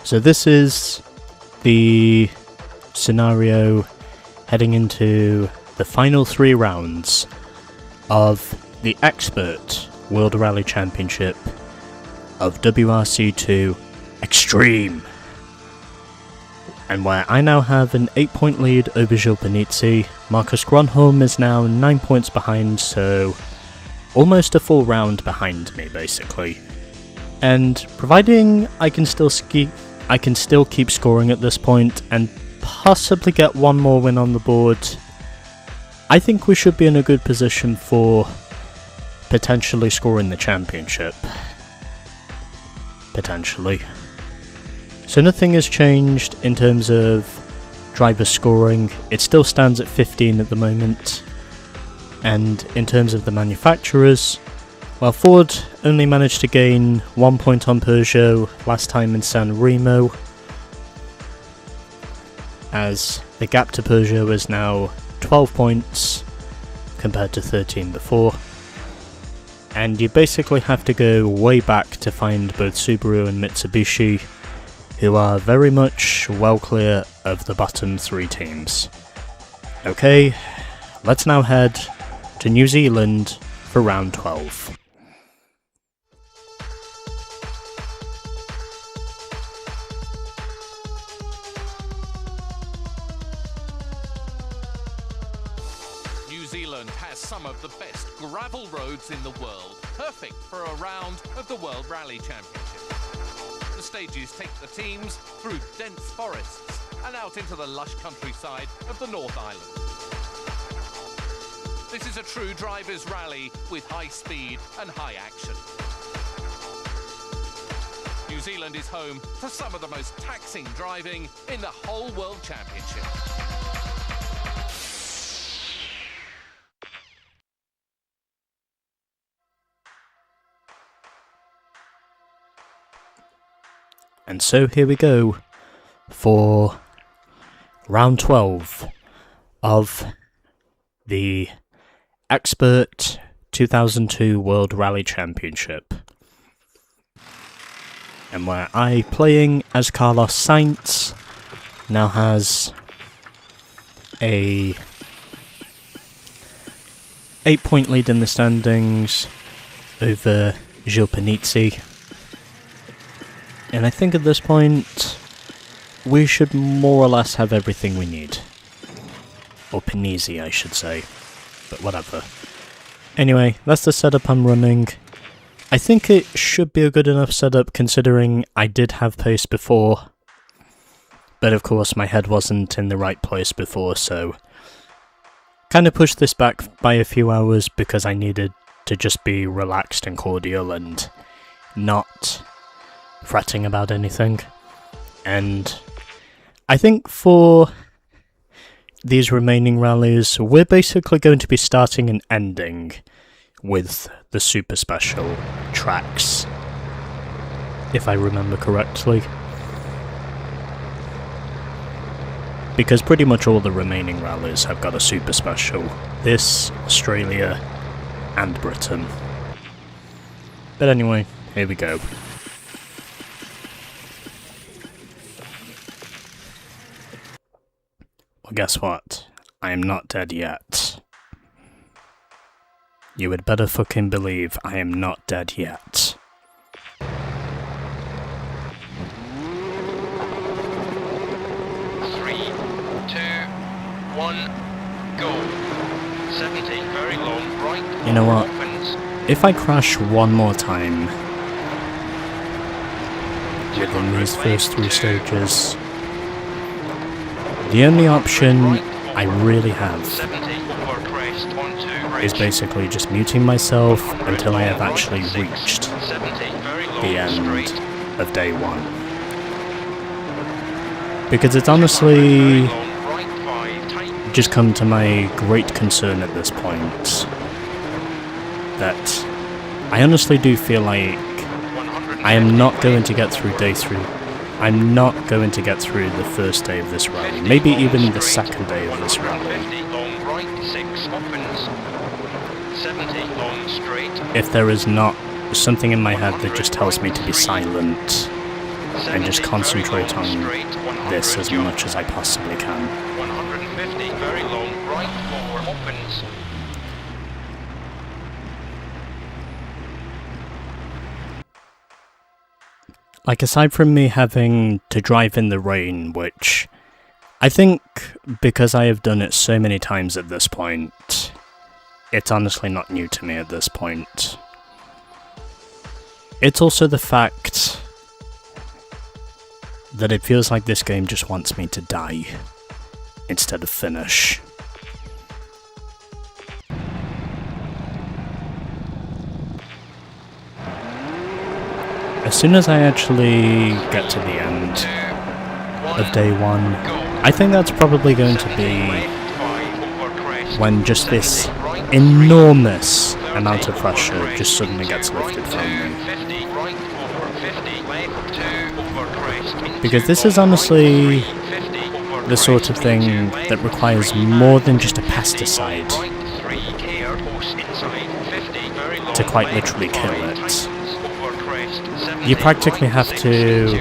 So this is the scenario heading into the final 3 rounds of the Expert World Rally Championship of WRC2 Extreme. And where I now have an 8-point lead over Gilles Panizzi, Marcus Gronholm is now 9 points behind, so almost a full round behind me basically. And providing I can still keep scoring at this point and possibly get one more win on the board, I think we should be in a good position for potentially scoring the championship. Potentially. So nothing has changed in terms of driver scoring. It still stands at 15 at the moment. And in terms of the manufacturers, well, Ford only managed to gain 1 point on Peugeot last time in San Remo, as the gap to Peugeot is now 12 points compared to 13 before. And you basically have to go way back to find both Subaru and Mitsubishi, who are very much well clear of the bottom 3 teams. Okay, let's now head to New Zealand for round 12. New Zealand has some of the best gravel roads in the world, perfect for a round of the World Rally Championship. The stages take the teams through dense forests and out into the lush countryside of the North Island. This is a true driver's rally with high speed and high action. New Zealand is home to some of the most taxing driving in the whole World Championship. And so here we go for round 12 of the Expert 2002 World Rally Championship. And where I, playing as Carlos Sainz, now has a 8-point lead in the standings over Gilles Panizzi. And I think at this point, we should more or less have everything we need. Or Panizzi, I should say. But whatever. Anyway, that's the setup I'm running. I think it should be a good enough setup considering I did have pace before. But of course my head wasn't in the right place before, so kind of pushed this back by a few hours because I needed to just be relaxed and cordial and not fretting about anything. And I think for these remaining rallies, we're basically going to be starting and ending with the super special tracks, if I remember correctly. Because pretty much all the remaining rallies have got a super special. This, Australia, and Britain. But anyway, here we go. Well, guess what? I am not dead yet. You had better fucking believe I am not dead yet. 3, 2, 1, go. 70, very long, right. You know what? Opens. If I crash one more time within these first 3 stages, the only option I really have is basically just muting myself until I have actually reached the end of day 1. Because it's honestly just come to my great concern at this point that I honestly do feel like I am not going to get through day 3. I'm not going to get through the first day of this rally, maybe even the second day of this rally, if there is not something in my head that just tells me to be silent and just 70, concentrate very long, on straight, 100, this as jump. much as I possibly can. 150, very long, right, 4, opens. Like, aside from me having to drive in the rain, which I think because I have done it so many times at this point, it's honestly not new to me at this point. It's also the fact that it feels like this game just wants me to die instead of finish. As soon as I actually get to the end of day one, I think that's probably going to be when just this enormous amount of pressure just suddenly gets lifted from me. Because this is honestly the sort of thing that requires more than just a pesticide to quite literally kill it. You practically have to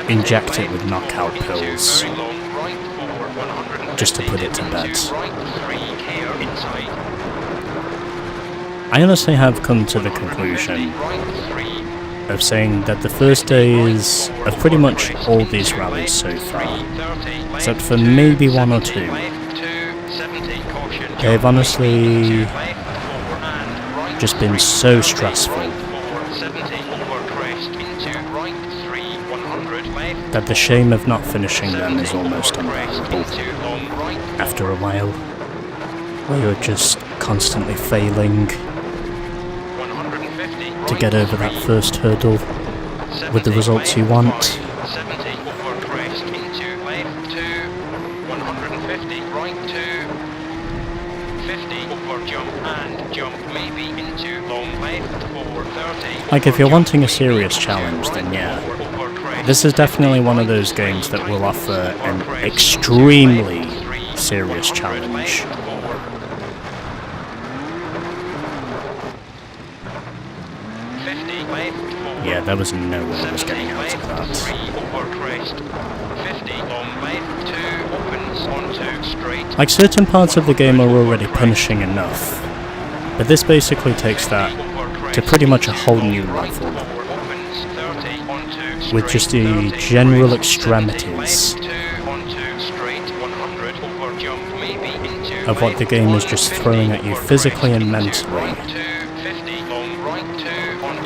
inject it with knockout pills just to put it to bed. I honestly have come to the conclusion of saying that the first days of pretty much all these rallies so far, except for maybe one or two, they've honestly just been so stressful that the shame of not finishing them is almost unbearable after a while, where you're just constantly failing to get over that first hurdle with the results you want. Like, if you're wanting a serious challenge, then yeah, this is definitely one of those games that will offer an extremely serious challenge. Yeah, there was no way I was getting out of that. Like, certain parts of the game are already punishing enough, but this basically takes that to pretty much a whole new level, with just the general extremities of what the game is just throwing at you physically and mentally.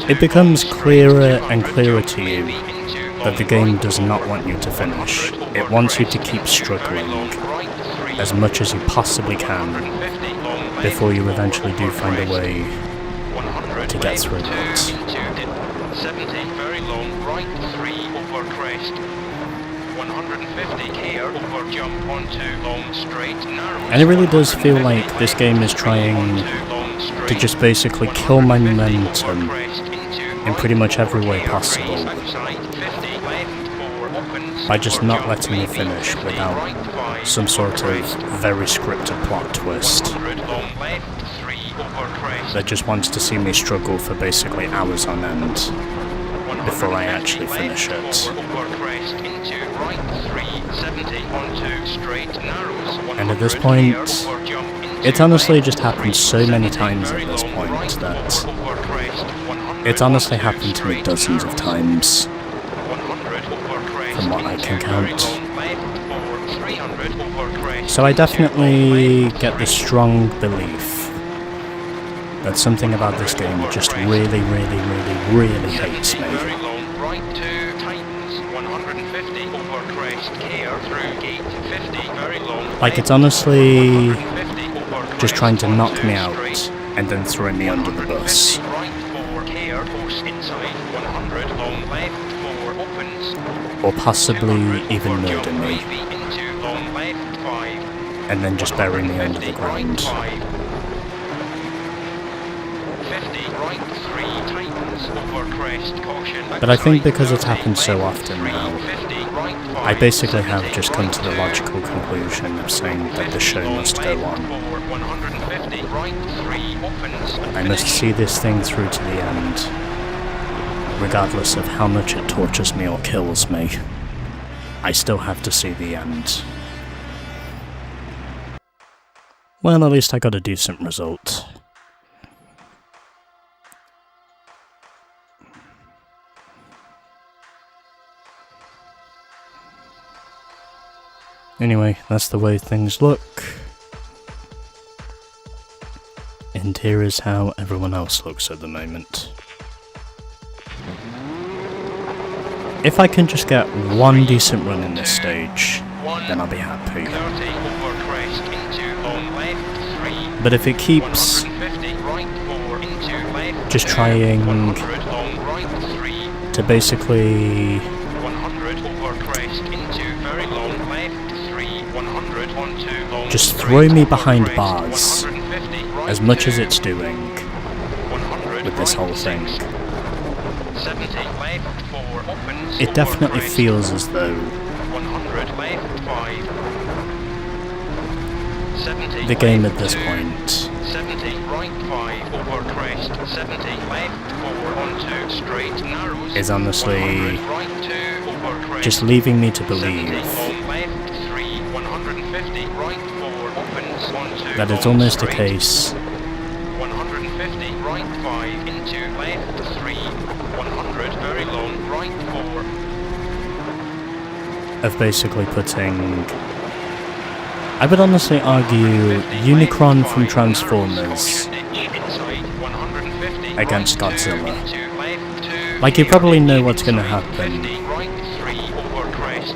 It becomes clearer and clearer to you that the game does not want you to finish. It wants you to keep struggling as much as you possibly can before you eventually do find a way to get through it. 70, very long, right 3 over crest. 150 here over jump onto long straight narrow. And it really does feel like this game is trying to just basically kill my momentum in pretty much every way possible by just not letting me finish without some sort of very scripted plot twist that just wants to see me struggle for basically hours on end before I actually finish it. And at this point, it's honestly just happened so many times at this point that it's honestly happened to me dozens of times, from what I can count. So I definitely get the strong belief that something about this game just really hates me. Like, it's honestly just trying to knock me out and then throw me under the bus. Or possibly even murder me, and then just bury me under the ground. But I think because it's happened so often now, I basically have just come to the logical conclusion of saying that the show must go on. I must see this thing through to the end, regardless of how much it tortures me or kills me, I still have to see the end. Well, at least I got a decent result. Anyway, that's the way things look. And here is how everyone else looks at the moment. If I can just get one decent run in this stage, then I'll be happy. But if it keeps just trying to basically just throw me behind bars as much as it's doing with this whole thing, it definitely feels as though the game at this point is honestly just leaving me to believe that it's almost a case of basically putting, I would honestly argue, Unicron from Transformers against Godzilla. Like, you probably know what's going to happen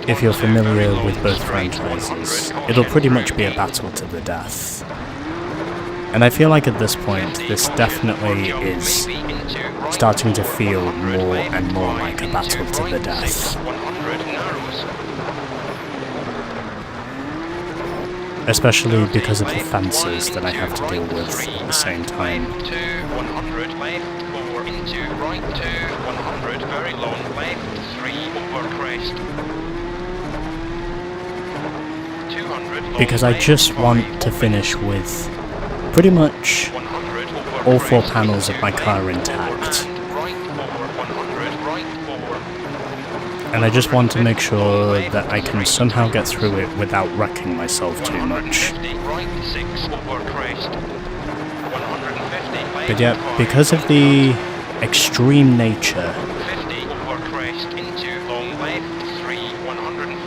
if you're familiar with both franchises. It'll pretty much be a battle to the death. And I feel like at this point, this definitely is starting to feel more and more like a battle to the death. Especially because of the fences that I have to deal with at the same time. Because I just want to finish with pretty much all 4 panels of my car intact. And I just want to make sure that I can somehow get through it without wrecking myself too much. But yet, because of the extreme nature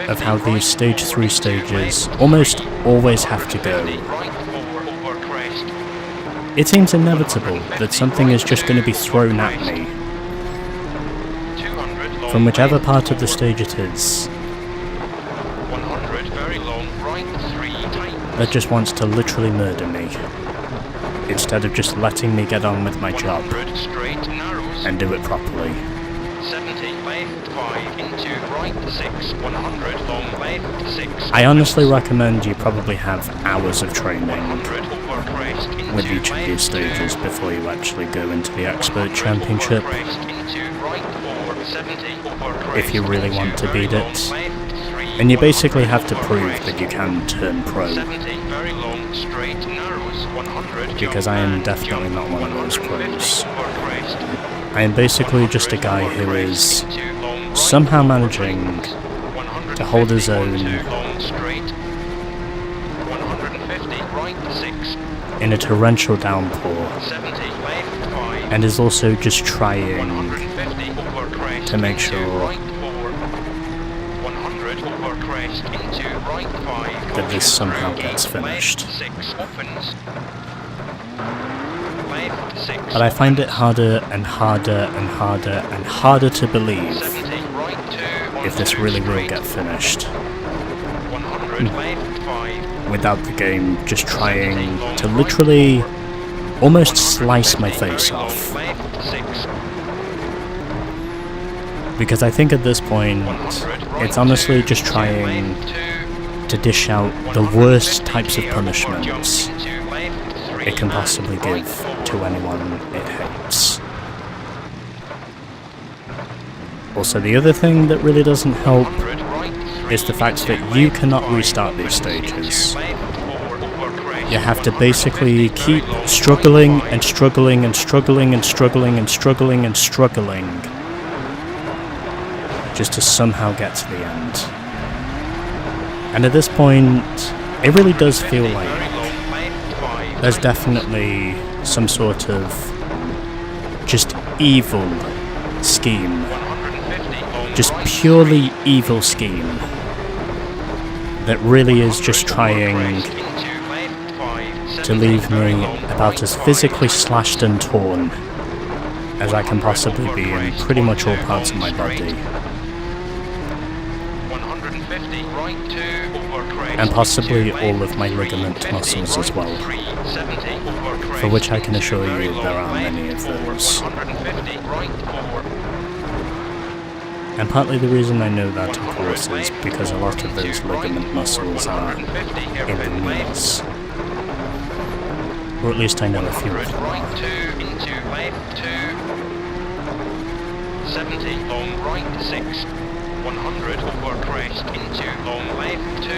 of how these stage 3 stages almost always have to go, it seems inevitable that something is just going to be thrown at me from whichever part of the stage it is that just wants to literally murder me, instead of just letting me get on with my job and do it properly. 70 left, 5 into right, 6, 100 long left, 6. I honestly recommend you probably have hours of training with each of these stages before you actually go into the Expert Championship, if you really want to beat it. And you basically have to prove that you can turn pro, because I am definitely not one of those pros. I am basically just a guy who is somehow managing to hold his own in a torrential downpour, and is also just trying to make sure that this somehow gets finished. But I find it harder and harder and harder and harder to believe if this really will get finished, without the game just trying to literally almost slice my face off. Because I think at this point, it's honestly just trying to dish out the worst types of punishments it can possibly give to anyone it hates. Also, the other thing that really doesn't help is the fact that you cannot restart these stages. You have to basically keep struggling and struggling and struggling and struggling and struggling and struggling just to somehow get to the end. And at this point, it really does feel like there's definitely some sort of just evil scheme, just purely evil scheme, that really is just trying to leave me about as physically slashed and torn as I can possibly be in pretty much all parts of my body. And possibly all of my ligament muscles as well, for which I can assure you there are many of those. And partly the reason I know that, of course, is because a lot of those ligament muscles are in the knees. Or at least I know a few of them are. 70, long right 6, 100 over crest into long left 2,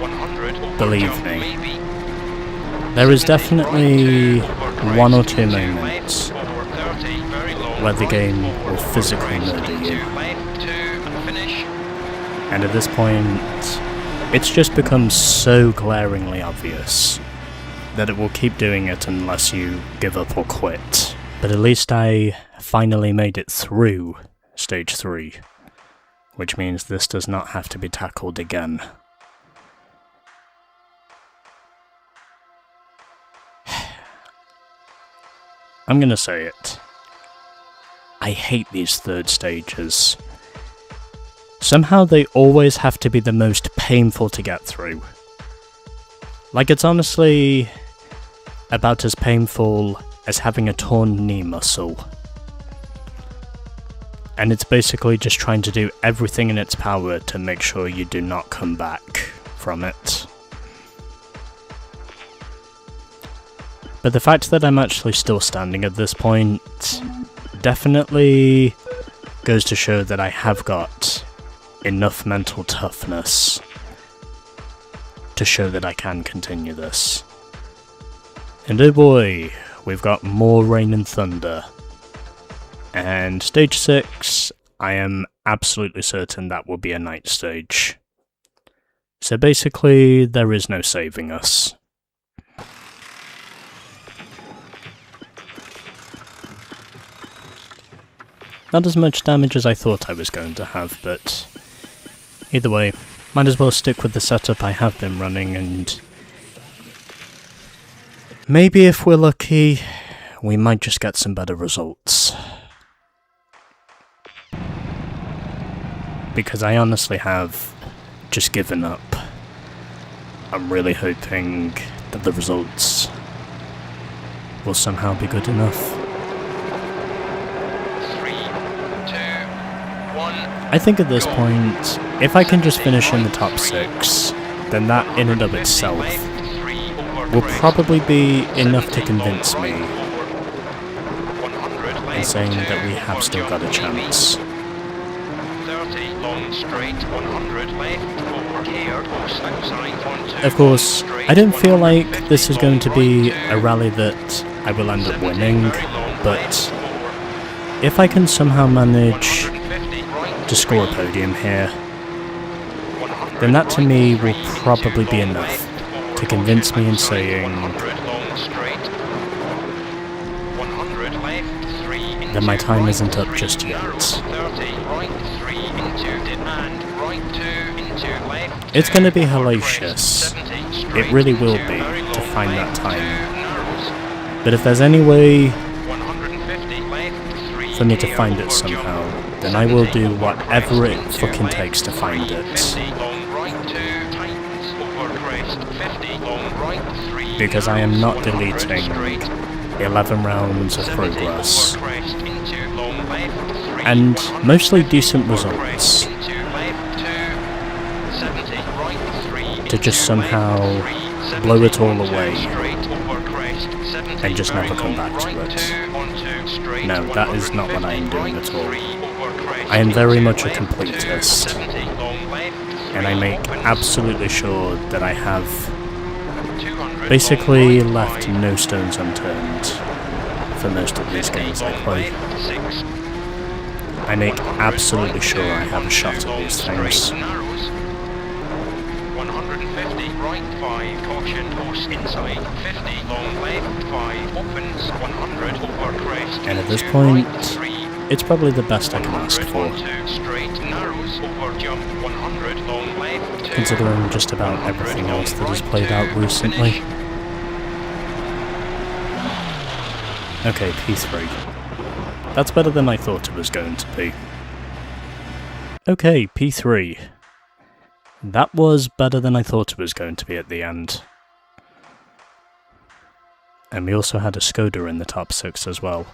100 over Believe jump me, maybe. there is definitely one or two moments where the game will physically murder you. And at this point, it's just become so glaringly obvious that it will keep doing it unless you give up or quit. But at least I finally made it through Stage 3, which means this does not have to be tackled again. I'm gonna say it. I hate these third stages. Somehow they always have to be the most painful to get through. Like, it's honestly about as painful as having a torn knee muscle. And it's basically just trying to do everything in its power to make sure you do not come back from it. But the fact that I'm actually still standing at this point definitely goes to show that I have got enough mental toughness to show that I can continue this. And oh boy, we've got more rain and thunder. And stage 6, I am absolutely certain that will be a night stage. So basically, there is no saving us. Not as much damage as I thought I was going to have, but either way, might as well stick with the setup I have been running, and maybe if we're lucky, we might just get some better results. Because I honestly have just given up. I'm really hoping that the results will somehow be good enough. I think at this point, if I can just finish in the top 6, then that in and of itself will probably be enough to convince me in saying that we have still got a chance. Of course, I don't feel like this is going to be a rally that I will end up winning, but if I can somehow manage to score a podium here, then that to me will probably be enough to convince me in saying that my time isn't up just yet. It's going to be hellacious, it really will be, to find that time. But if there's any way for me to find it somehow, then I will do whatever it fucking takes to find it. Because I am not deleting 11 rounds of progress. And mostly decent results. To just somehow blow it all away and just never come back to it. No, that is not what I am doing at all. I am very much a completist, and I make absolutely sure that I have basically left no stones unturned for most of these games I play. I make absolutely sure I have a shot at these things. 150 right 5, caution, post inside, 50 long left 5, opens, 100 over crest, And at this 2 point, right 3, it's probably the best I can ask 100 for, 12 straight, narrows, over jump, 100 long left 2, considering just about everything else that has played out recently. finish. Okay, P3. That's better than I thought it was going to be. Okay, P3. That was better than I thought it was going to be at the end. And we also had a Skoda in the top 6 as well.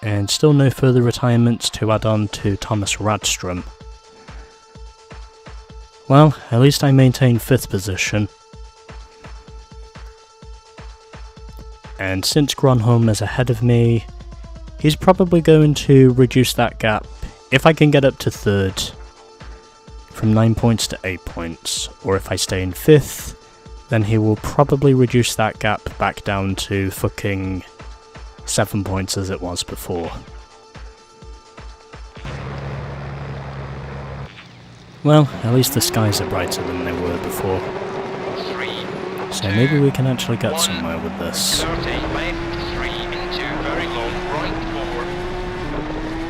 And still no further retirements to add on to Thomas Radstrom. Well, at least I maintained 5th position. And since Gronholm is ahead of me, he's probably going to reduce that gap if I can get up to 3rd. From 9 points to 8 points, or if I stay in 5th, then he will probably reduce that gap back down to fucking 7 points as it was before. Well, at least the skies are brighter than they were before, 3, so maybe we can actually get somewhere with this. 30 left 3 into very long right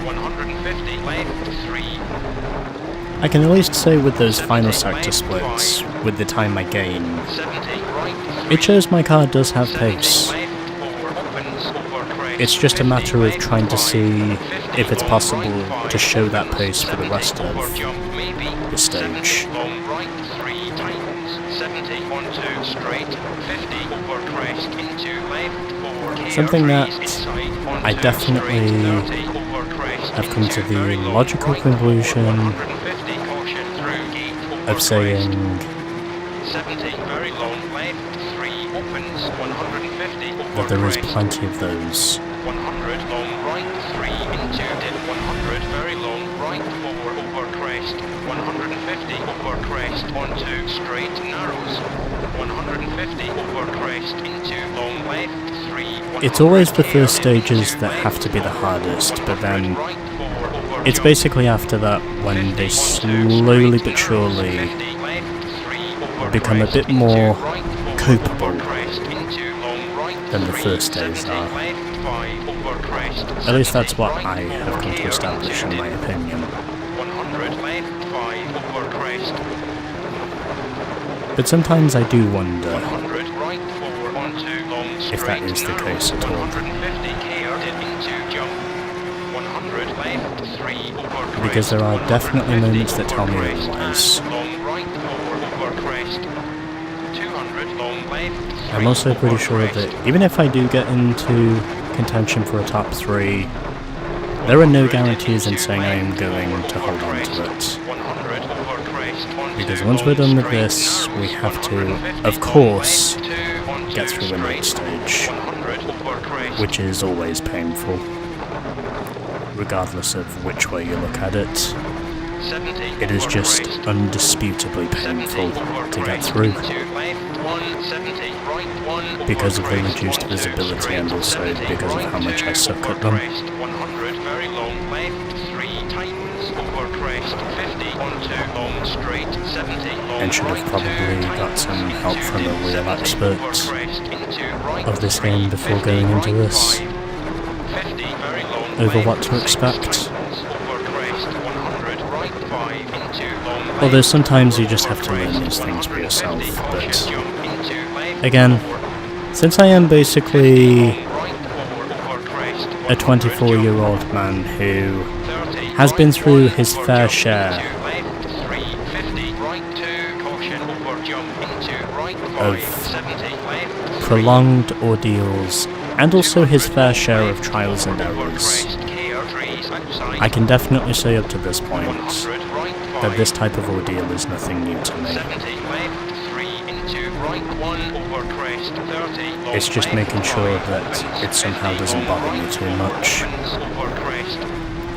4, 150 left 3. I can at least say with those final sector splits, with the time I gain, 70 right it shows my car does have 70 pace. left 4 opens over crest, It's just a matter of 50 trying to left see 5, if it's 50 possible long right to show 5, that pace for the 70 rest of over jump maybe, the stage. 70 long right 3 tightens, 70 onto straight, 50 over crest into left 4, Something that inside, onto I definitely straight, 30 over crest have come to into the very long logical right 4, conclusion 150 caution through gate over of saying crest, 70 very long left 3 opens, 150 over that there is crest, plenty of those. 100 long right 3 into dip, 100 very long right 4 over crest, 150 over crest onto straight narrows, 150 over crest into long left 3. It's always the first stages that have to be the hardest, but then it's basically after that when they slowly but surely become a bit more copeable than the first days are. At least that's what I have come to establish in my opinion. 100 left 5 over crest, But sometimes I do wonder 100 right 4 onto long straight, if that is the case at all. 150 care into jump, 100 left 3 over crest, Because there are definitely 150 moments that tell me over crest, otherwise. and long right 4 over crest, 200 long left 3 I'm also pretty over sure crest, that even if I do get into contention for a top 3, there are no guarantees in saying I am going to hold on to it. Because once we're done with this, we have to, of course, get through the next stage, which is always painful, regardless of which way you look at it. It is just undisputably painful to get through, because of the reduced visibility and also because of how much I suck at them. 100 very long left 3 tightens over crest, 50 onto long straight, 70 long And should have right probably 2 got some tightens help into from a dip, real 70 expert over crest into right of this 3, game before 50 going into right this, 5, 50 very long over left, what to 6 expect. tightens over crest, 100 right 5 into long left, Although sometimes you just over have to learn crest, these things for 150 yourself, caution but jump into left again, 4, since I am basically a 24-year-old 24-year-old man who has been through his fair share of prolonged ordeals and also his fair share of trials and errors, I can definitely say up to this point that this type of ordeal is nothing new to me. It's just making sure that it somehow doesn't bother me too much.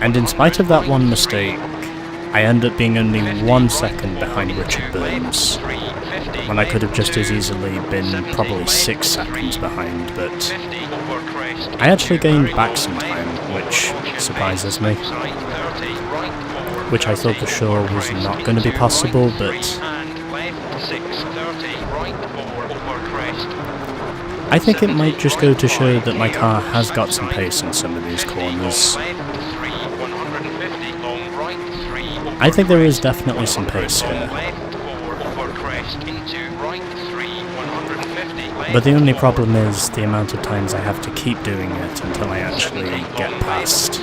And in spite of that one mistake, I end up being only 1 second behind Richard Burns, when I could have just as easily been probably 6 seconds behind, but I actually gained back some time, which which surprises me. Which I thought for sure was not going to be possible, but I think it might just go to show that my car has got some pace in some of these corners. I think there is definitely some pace here. But the only problem is the amount of times I have to keep doing it until I actually get past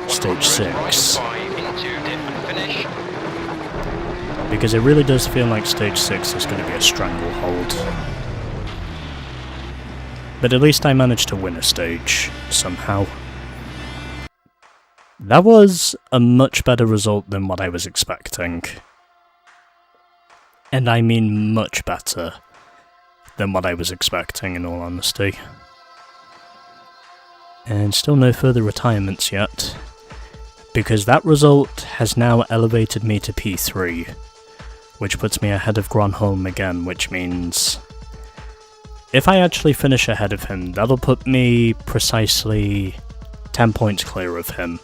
stage 6. Because it really does feel like stage 6 is going to be a stranglehold. But at least I managed to win a stage, somehow. That was a much better result than what I was expecting. And I mean much better than what I was expecting, in all honesty. And still no further retirements yet, because that result has now elevated me to P3, which puts me ahead of Gronholm again, which means if I actually finish ahead of him, that'll put me precisely 10 points clear of him.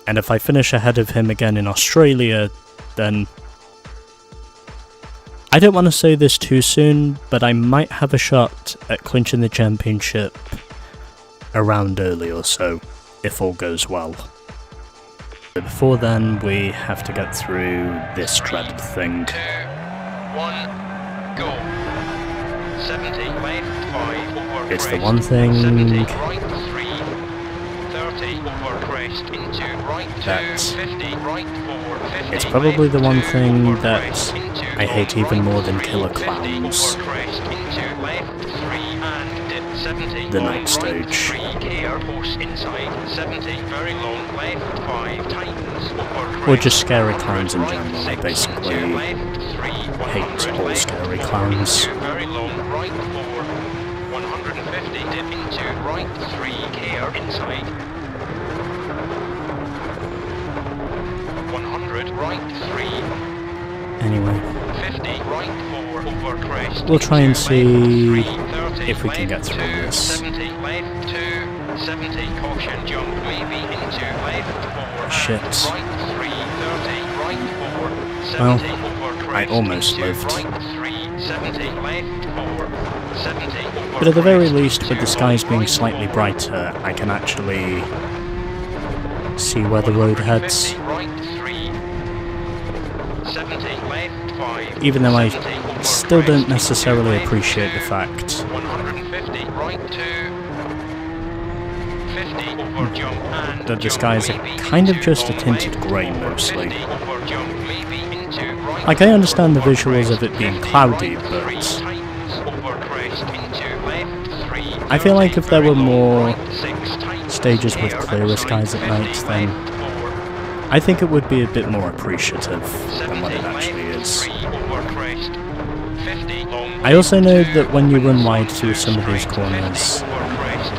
And if I finish ahead of him again in Australia, then I don't want to say this too soon, but I might have a shot at clinching the championship a round early or so, if all goes well. But before then, we have to get through this dreaded thing. 2, 1, go. 70 left, 5 over It's the crest. one thing 70 right, 3. 30 over crest into right 2. that 50 right 4. 50 it's probably the one left, 2 thing over that crest into I hate even more than killer 50 clowns. over crest into left 3 and dip 70 The long night stage. 3 care post inside 70 very long left 5 tightens over crest. Or just scary clowns in 100 general. I right, basically 6 left 3 hate 100 all left, scary 4 clowns. into very long right 4 150 dip into right 3 care inside 100 right 3 Anyway, 50 right 4 over crest. we'll try and into see left, 3, 30 if we can get left, through 2, this. 70 left 2, 70 caution jump maybe into left 4 Shit. right 3, 30 right 4, Well, 70 over crest. I almost into lived. right 3, 70 left 4, 70 over But at the very crest, least, with the into skies being right slightly 4, brighter, I can actually see where the road heads. 150 right 3, 70 left 5, Even though I 70 over still crest, don't into necessarily left appreciate 2, the fact 150 right 2, 50 over jump and that the jump skies are maybe kind of into just a long tinted left grey 4, mostly. 50 over jump maybe into right Like, I understand the over visuals of crest, it being 50 cloudy, right but 3 tightens over crest into left 3, I feel like if there 30 were very more long right 6 tightens stages with care clearer inside, skies at 50 night, then left 4, I think it would be a bit more appreciative than 70 what it left actually is. 3 over crest, 50 long I also know right, that when you run wide 2, through some of these straight, corners, 50 over crest,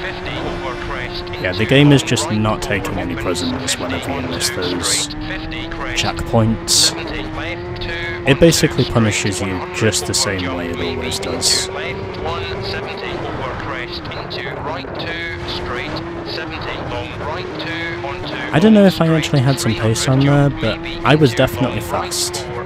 50 over crest, yeah, the into game is long just right, not 4 taking any opens, prisoners 50 whenever you miss onto those straight, 50 crest, checkpoints. 70 left, 2, It basically onto punishes straight, you 100 just the over same jump, way it maybe always into does. left, 170 over crest, into right 2, straight, 70 long right 2, onto I don't know if I straight, actually had some 300 pace on there, jump, but maybe I was into definitely long right fast 4,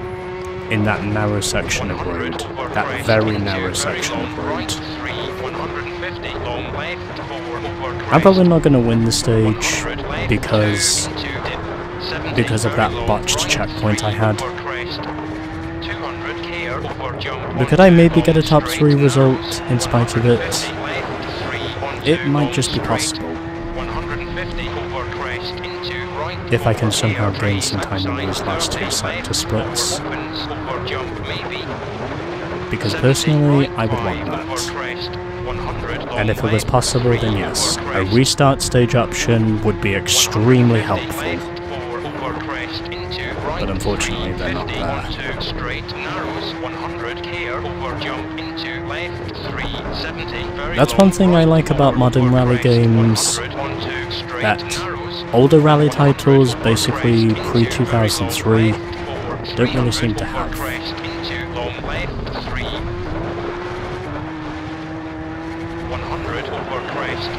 in that narrow section of 100 road. over That crest, very into narrow very section long of right road. 3, 150 long left 4 over crest. I'm probably not going to win the stage 100 left, because 2 into dip, 70 because of very that long botched right, checkpoint 3 I had. over crest, 200 care over jump, But could I maybe get a onto top straight 3 narrows, result in spite of it? 150 left, 3 onto It might long just be straight, possible. 150 over crest into right If I can 4, somehow care, gain some time in outside, these last 2 30 sector left, splits. 4 opens over jump maybe, Because 70 personally, right, I would 5 want over that. crest, 100 long And if it was left, possible, 3 then over yes, a crest, restart stage option would be extremely 150 helpful. left, 4 over crest into right, But unfortunately, they're not 50 there. onto straight narrows, 100 care over jump into left 3, 70 very That's long one thing I right, like 4 about modern over rally crest, games, 100 onto straight that narrows, older rally 100 titles, over basically crest into pre-2003, very long left, 4, don't really 300 seem to over have. crest into long left 3, 100 over crest,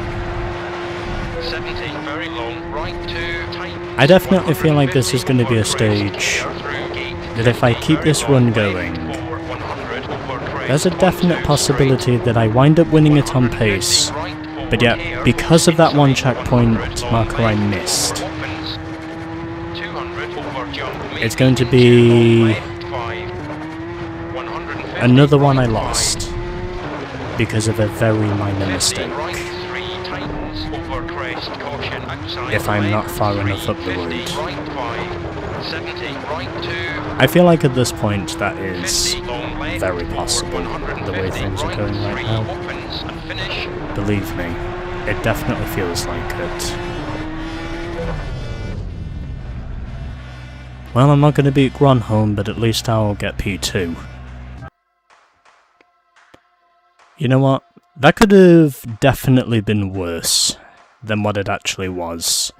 I definitely feel like this is going to be a stage that if I keep this run going, there's a definite possibility that I wind up winning it on pace, but yet, because of that one checkpoint marker I missed, it's going to be another one I lost because of a very minor mistake. If I'm not far enough up the road. I feel like at this point that is very possible, the way things are going right now. Believe me, it definitely feels like it. Well, I'm not going to beat Gronholm, but at least I'll get P2. You know what? That could have definitely been worse than what it actually was.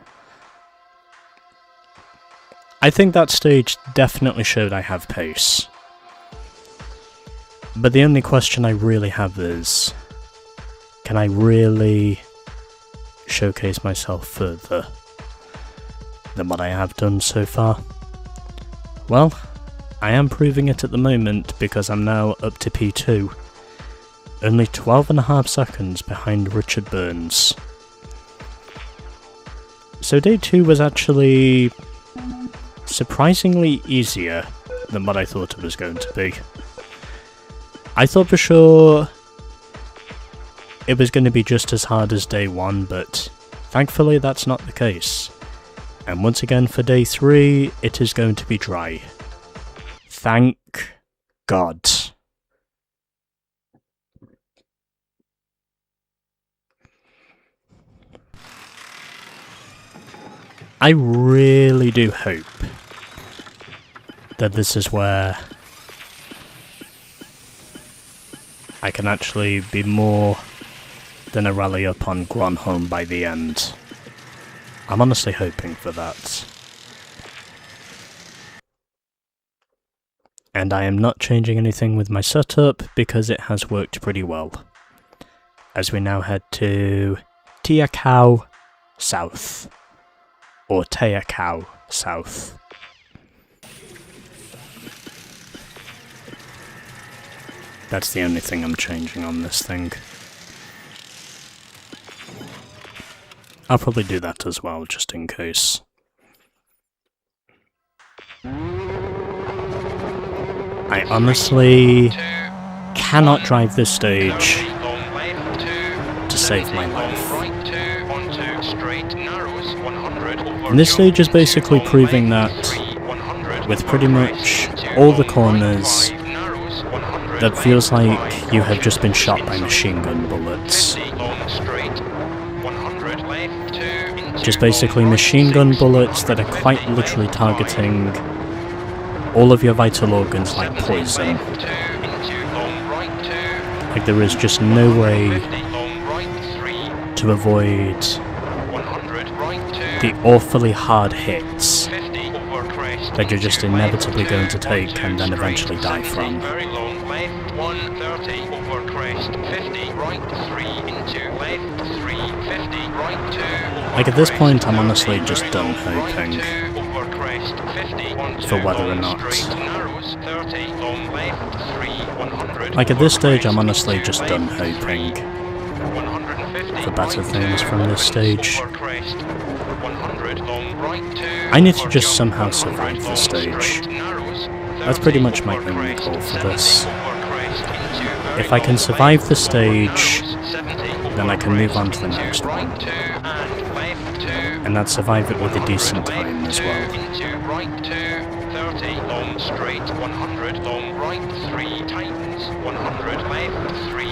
I think that stage definitely showed I have pace. But the only question I really have is, can I really showcase myself further than what I have done so far? Well, I am proving it at the moment because I'm now up to P2. Only 12.5 seconds behind Richard Burns. So day 2 was actually surprisingly easier than what I thought it was going to be. I thought for sure it was going to be just as hard as day 1, but thankfully that's not the case. And once again for day 3, it is going to be dry. Thank God. I really do hope that this is where I can actually be more than a rally up on Gronholm by the end. I'm honestly hoping for that. And I am not changing anything with my setup because it has worked pretty well. As we now head to Teakau South. Or Teakau South. That's the only thing I'm changing on this thing. I'll probably do that as well, just in case. I honestly cannot drive this stage to save my life. And this stage is basically proving that with pretty much all the corners, that feels like you have just been shot by machine gun bullets. Just basically machine gun bullets that are quite literally targeting all of your vital organs like poison. Like there is just no way to avoid the awfully hard hits that you're just inevitably going to take and then eventually die from. Like at this point I'm honestly just done hoping for whether or not. Like at this stage I'm honestly just done hoping for better things from this stage. I need to just somehow survive this stage. That's pretty much my only goal for this. If I can survive the stage, then I can move on to the next one. And I'd survive it with a decent time as well.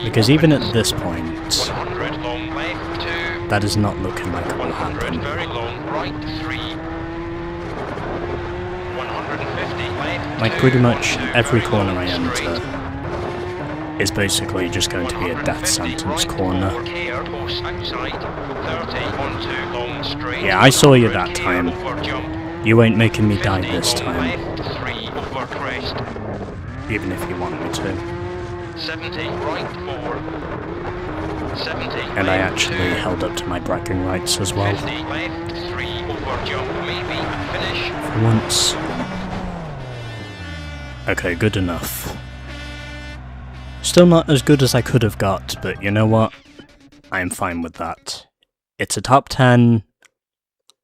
Because even at this point, that is not looking like it will happen. Like pretty much every corner I enter is basically just going to be a death sentence corner. Yeah, I saw you that time. You ain't making me die this time. Even if you want me to. And I actually held up to my bragging rights as well. over jump, maybe, finish. For once. Okay, good enough. Still not as good as I could have got, but you know what? I'm fine with that. It's a top 10.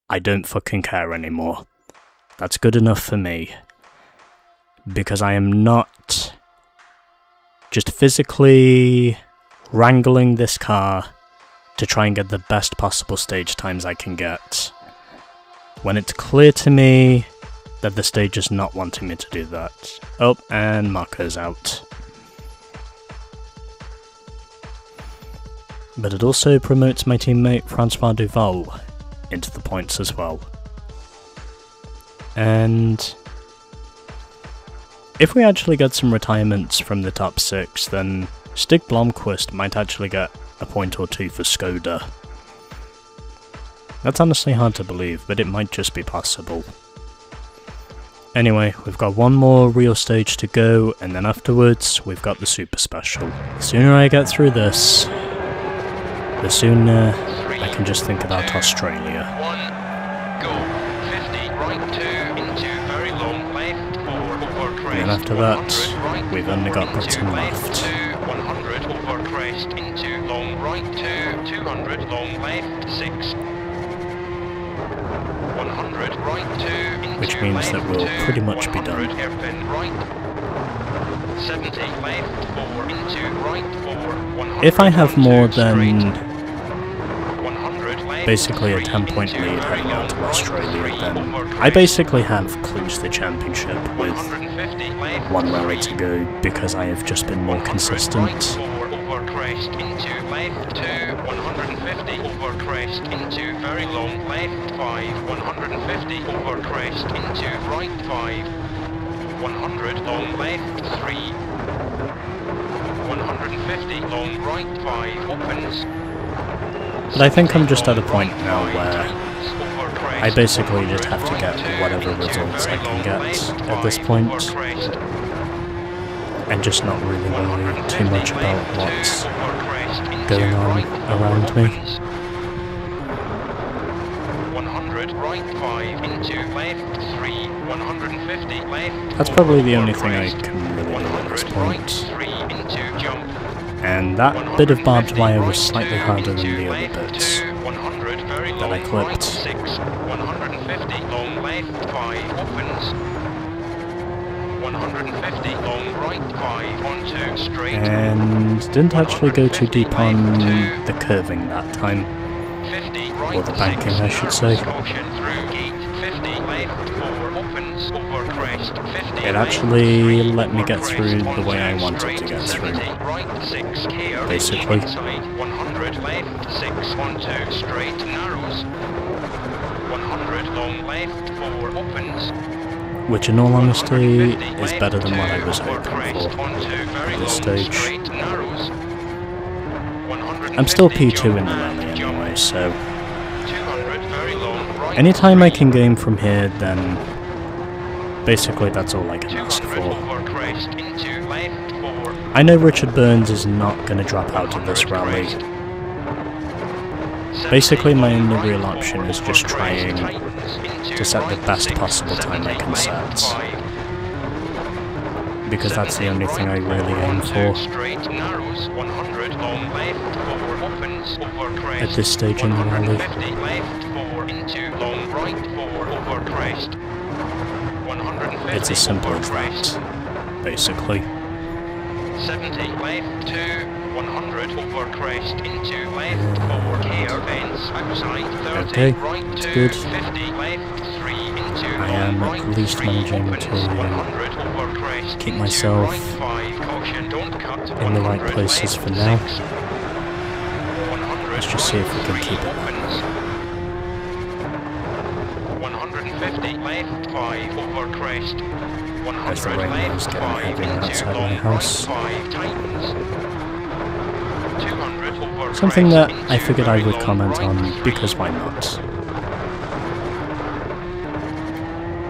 I don't fucking care anymore. That's good enough for me. Because I am not just physically wrangling this car to try and get the best possible stage times I can get, when it's clear to me that the stage is not wanting me to do that. Oh, and Marco's out. But it also promotes my teammate Francois Duval into the points as well. And if we actually get some retirements from the top 6, then Stig Blomqvist might actually get a point or two for Skoda. That's honestly hard to believe, but it might just be possible. Anyway, we've got one more real stage to go, and then afterwards, we've got the Super Special. The sooner I get through this, the sooner I can just think about Australia. 1, go, 50, right 2, into very long left, 4, over crest, And then after that, 100, right, we've only got 4, button into left. 2, 100, over crest, into long right 2, 200, long left, 6. 100, right 2, into Which means left, that we'll 2, pretty much be 100, done. hairpin right. 70, left 4, into right 4, 100, If I have more than 100, left, basically a 3, 10-point into lead very heading out to long, Australia, right, 3, then over I crest, basically have clinched the championship with 150, left, one rally 3, to go because I have just been more 100, consistent. Right, 4, over crest, into left 2, 150, over crest, into very long left 5, 150, over crest, into right 5, 100, long left 3, 150, long right 5, opens. But I think I'm just at a point now where I basically just have to get whatever results I can get at this point, and just not really worry too much about what's going on around me. 100, right 5, into left 3, 150, left. That's probably the only thing I can really do at this 100, right point. 3, into jump. And that bit of barbed wire was slightly harder than the other bits that I clipped. 6, 150, long left 5, opens. 150, long right 5, onto straight. And didn't actually go too deep on the curving that time. 50, right Or the banking, 6, I should say. caution through gate. 50, left 4, opens, over crest. 50, It actually left 3, let me over get crest, through the way I onto wanted straight. to get 70, through. right 6, care, Basically. inside. 100, left 6, onto straight, narrows. 100, long left 4, opens. Which in all honesty 150, is better than what I left was 2, hoping over crest, for onto very at this long stage. straight, narrows. 150, I'm still P2 jump in the and rally jump. anyway, so 200, very long right anytime I 3, can game from here, then basically that's all I can ask 200, for. over crest, into left 4. I know Richard Burns is not going to drop out of this rally. Basically my only real option is just trying to set the best possible time I can set, because that's the only thing I really aim for at this stage in the rally. It's as simple as that, basically. 70 left 2, 100 over crest into left 4, care fence outside 30, Okay, right that's 2, good. 50 left 3 into I am right at least 3, managing opens, to 100 over crest keep into myself right 5, caution, don't cut, in the right 100 places left for now. 6, 100 Let's just see if we can right keep 3, it. opens, 150 left 5 over crest. As the 100 rain is left getting 5 heavier into outside my long house. right 5 tightens. 200 over Something crest that into I figured I very would long comment right on, 3. because why not?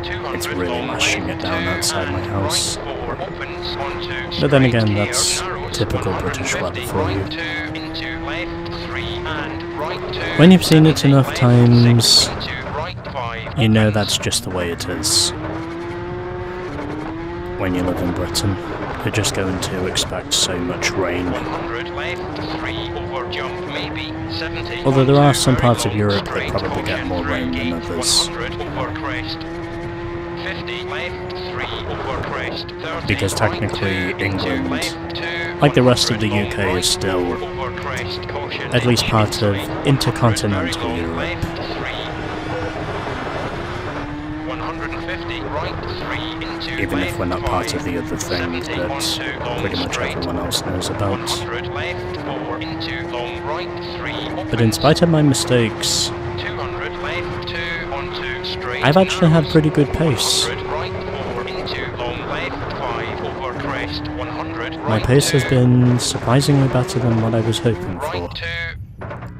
200 It's really long mashing left it down 2 outside my and house. right 4 opens onto But then straight again, care, that's narrows, typical British 150 weather for you. right 2 into left 3 and right 2. When you've seen it 70 enough left times, 6 into right 5. You know that's just the way it is. When you live in Britain, you're just going to expect so much rain. 100 left, 3 over jump, maybe 70. Although there are onto some very parts of long Europe that straight probably get caution, more through rain than gate, others. 100 over crest. 50 left, 3 over crest. 30 Because right, technically 2 into England, left, 2, like the rest of the 100 UK, long is still right, 4 over crest, caution, at least into part of inside, intercontinental 100 very long Europe. left, 3. 150 right, 3 into Even if left, we're not part 5. of the other thing 70 that onto long pretty much straight. everyone else knows about. 100 left, 4 into long right, 3 opens. But in spite of my mistakes, 200 left, 2 onto straight. I've actually had narrows. pretty good pace. 100 right, 4 into long left, 5 over crest. 100 right, My pace has 2, been surprisingly better than what I was hoping for. right 2,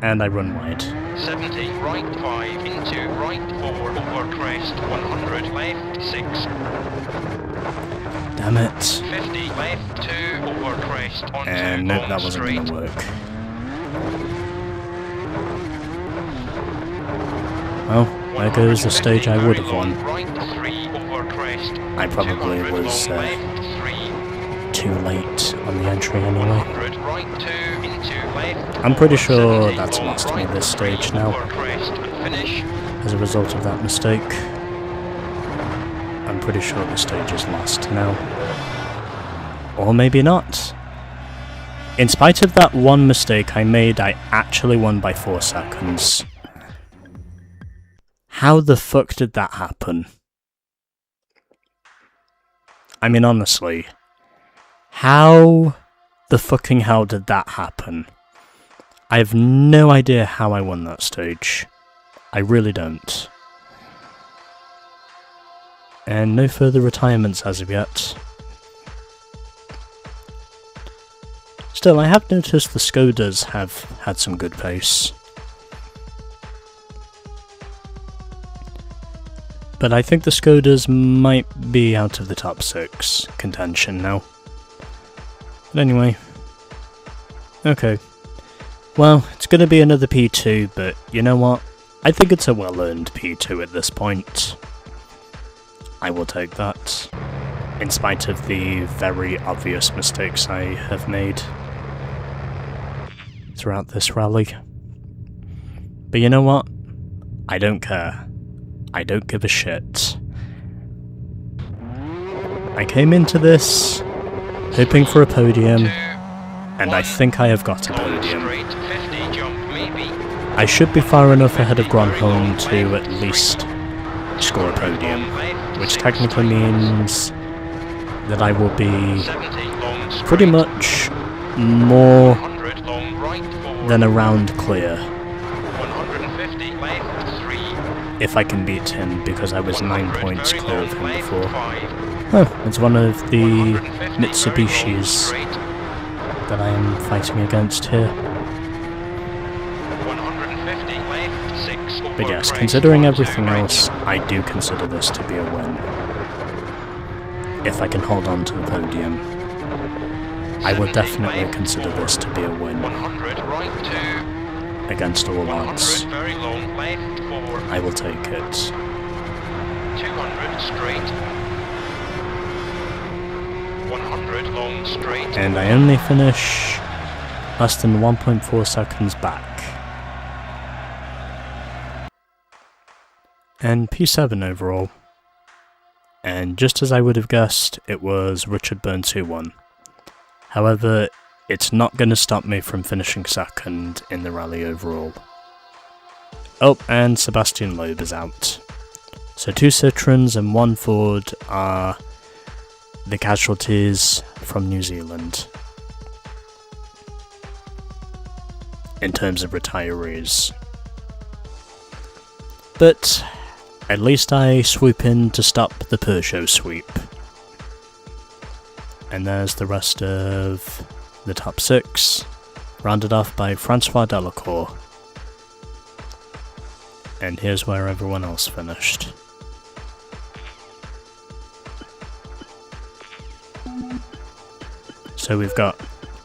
And I run wide. 70 right, 5 into right, 4 over crest. 100 left, 6, Damn it. 50 left, 2 over crest. Onto And nope, long that wasn't straight. going to work. Well, there goes the stage I would have won. Right, 3 over crest. I probably 200 was long left, 3. too late on the entry anyway. 100 right, 2 into left. I'm pretty sure 70 that's long lost me right, this 3 stage now. over crest and finish. As a result of that mistake. I'm pretty sure the stage is lost now. Or maybe not. In spite of that one mistake I made, I actually won by 4 seconds. How the fuck did that happen? I mean, honestly. How the fucking hell did that happen? I have no idea how I won that stage. I really don't. And no further retirements as of yet. Still, I have noticed the Skodas have had some good pace. But I think the Skodas might be out of the top 6 contention now. But anyway. Okay. Well, it's going to be another P2, but you know what? I think it's a well-earned P2 at this point. I will take that. In spite of the very obvious mistakes I have made throughout this rally. But you know what? I don't care. I don't give a shit. I came into this hoping for a podium, and I think I have got a podium. Straight, 50 jump, maybe. I should be far enough ahead of Gronholm to at least score a podium, which technically means that I will be 70 long straight. pretty much more 100 long right, 4. than a round clear. 150 left, 3. If I can beat him, because I was 9 100 points very clear of long him left, before. 5. Huh, it's one of the 150 very long Mitsubishis straight. that I am fighting against here. 150 left, 6 over But yes, crest, considering 1, everything 2 right. else, I do consider this to be a win. If I can hold on to the podium, I would 70 definitely left, consider 4. this to be a win 100 right, 2. against all 100 odds. very long left, 4. I will take it. 200 straight. 100 long straight. And I only finish less than 1.4 seconds back. And P7 overall. And just as I would have guessed, it was Richard Byrne 2-1. However, it's not going to stop me from finishing second in the rally overall. Oh, and Sebastian Loeb is out. So 2 Citroens and 1 Ford are the casualties from New Zealand in terms of retirees. But at least I swoop in to stop the Peugeot sweep. And there's the rest of the top 6, rounded off by Francois Delacour. And here's where everyone else finished. So we've got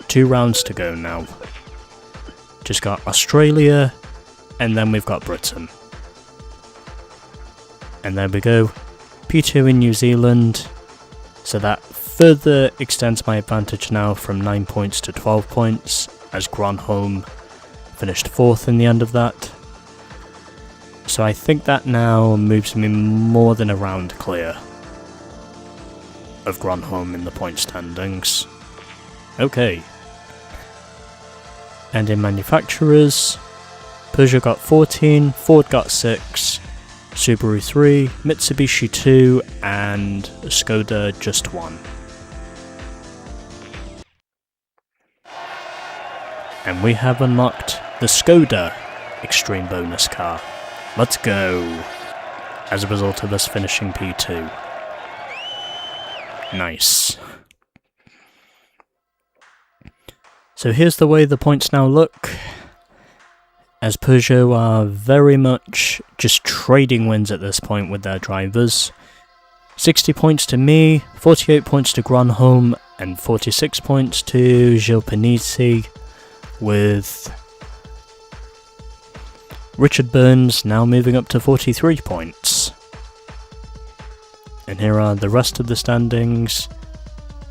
2 rounds to go now. Just got Australia, and then we've got Britain. And there we go, P2 in New Zealand, so that further extends my advantage now from 9 points to 12 points, as Gronholm finished 4th in the end of that. So I think that now moves me more than a round clear of Gronholm in the point standings. Okay. And in manufacturers, Peugeot got 14, Ford got 6, Subaru 3, Mitsubishi 2, and Skoda just 1. And we have unlocked the Skoda Extreme Bonus car. Let's go! As a result of us finishing P2. Nice. So here's the way the points now look, as Peugeot are very much just trading wins at this point with their drivers. 60 points to me, 48 points to Gronholm, and 46 points to Gilles Panizzi, with Richard Burns now moving up to 43 points. And here are the rest of the standings,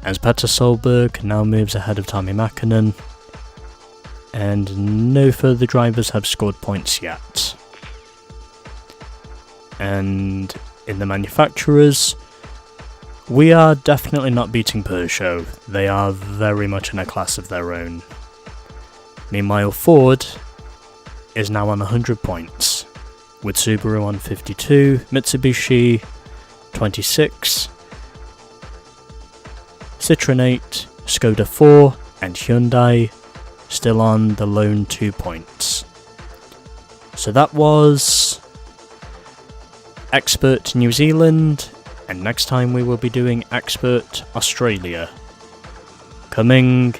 as Petter Solberg now moves ahead of Tommi Mäkinen, and no further drivers have scored points yet. And in the manufacturers, we are definitely not beating Peugeot. They are very much in a class of their own. Meanwhile, Ford is now on 100 points, with Subaru on 52, Mitsubishi 26, Citroën 8, Skoda 4, and Hyundai still on the lone 2 points. So that was Expert New Zealand, and next time we will be doing Expert Australia, coming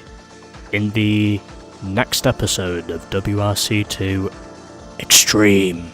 in the next episode of WRC2 Extreme.